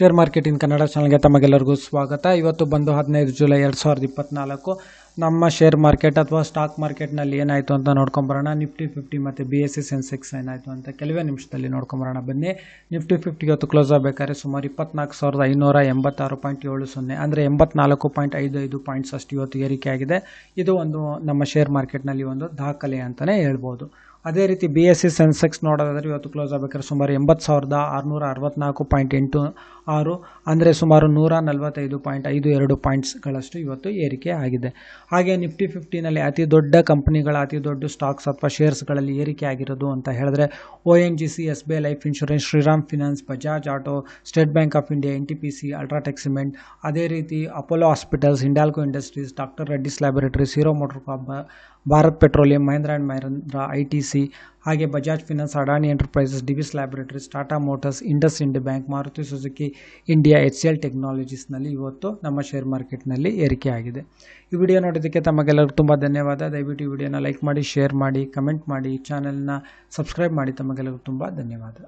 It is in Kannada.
ಶೇರ್ ಮಾರ್ಕೆಟ್ ಇನ್ ಕನ್ನಡ ಚಾನಲ್ಗೆ ತಮಗೆಲ್ಲರಿಗೂ ಸ್ವಾಗತ. ಇವತ್ತು ಬಂದು 15 ಜುಲೈ 2024 ನಮ್ಮ ಶೇರ್ ಮಾರ್ಕೆಟ್ ಅಥವಾ ಸ್ಟಾಕ್ ಮಾರ್ಕೆಟ್ನಲ್ಲಿ ಏನಾಯಿತು ಅಂತ ನೋಡ್ಕೊಂಬರೋಣ. ನಿಫ್ಟಿ 50 ಮತ್ತು BSE ಸೆನ್ಸೆಕ್ಸ್ ಏನಾಯಿತು ಅಂತ ಕೆಲವೇ ನಿಮಿಷದಲ್ಲಿ ನೋಡ್ಕೊಂಬರೋಣ ಬನ್ನಿ. ನಿಫ್ಟಿ 50 ಇವತ್ತು ಕ್ಲೋಸ್ ಆಗಬೇಕಾದ್ರೆ ಸುಮಾರು 24,586.70 ಅಂದರೆ 84.55 ಪಾಯಿಂಟ್ಸ್ ಅಷ್ಟು ಇವತ್ತು ಏರಿಕೆ ಆಗಿದೆ. ಇದು ಒಂದು ನಮ್ಮ ಶೇರ್ ಮಾರ್ಕೆಟ್ನಲ್ಲಿ ಒಂದು ದಾಖಲೆ ಅಂತಲೇ ಹೇಳ್ಬೋದು. ಅದೇ ರೀತಿ BSE ಸೆನ್ಸೆಕ್ಸ್ ನೋಡೋದಾದರೆ ಇವತ್ತು ಕ್ಲೋಸ್ ಆಗಬೇಕಾದ್ರೆ ಸುಮಾರು 80,664.86 ಅಂದರೆ ಸುಮಾರು 145.52 ಪಾಯಿಂಟ್ಸ್ಗಳಷ್ಟು ಇವತ್ತು ಏರಿಕೆ ಆಗಿದೆ. ಹಾಗೆ ನಿಫ್ಟಿ 50ನಲ್ಲಿ ಅತಿ ದೊಡ್ಡ ಕಂಪನಿಗಳ ಅತಿ ದೊಡ್ಡ ಸ್ಟಾಕ್ಸ್ ಅಥವಾ ಶೇರ್ಸ್ಗಳಲ್ಲಿ ಏರಿಕೆ ಆಗಿರೋದು ಅಂತ ಹೇಳಿದ್ರೆ ONGC, SBI Life Insurance, Shriram Finance, Bajaj Auto, State Bank of India, NTPC, UltraTech Cement, ಅದೇ ರೀತಿ Apollo Hospitals, Hindalco Industries, Doctor Reddy's Laboratories, Hero Motor Corp, Bharat Petroleum, Mahindra and Mahindra, ITC, ಹಾಗೆ Bajaj Finance, Adani Enterprises, Divi's Laboratories, Tata Motors, IndusInd Bank, Maruti Suzuki India, HCL ಟೆಕ್ನಾಲಜೀಸ್ನಲ್ಲಿ ಇವತ್ತು ನಮ್ಮ ಶೇರ್ ಮಾರ್ಕೆಟ್ನಲ್ಲಿ ಏರಿಕೆ ಆಗಿದೆ. ಈ ವಿಡಿಯೋ ನೋಡೋದಕ್ಕೆ ತಮಗೆಲ್ಲರಿಗೂ ತುಂಬ ಧನ್ಯವಾದ. ದಯವಿಟ್ಟು ಈ ವಿಡಿಯೋನ ಲೈಕ್ ಮಾಡಿ, ಶೇರ್ ಮಾಡಿ, ಕಮೆಂಟ್ ಮಾಡಿ, ಚಾನಲ್ನ ಸಬ್ಸ್ಕ್ರೈಬ್ ಮಾಡಿ. ತಮಗೆಲ್ಲರಿಗೂ ತುಂಬ ಧನ್ಯವಾದ.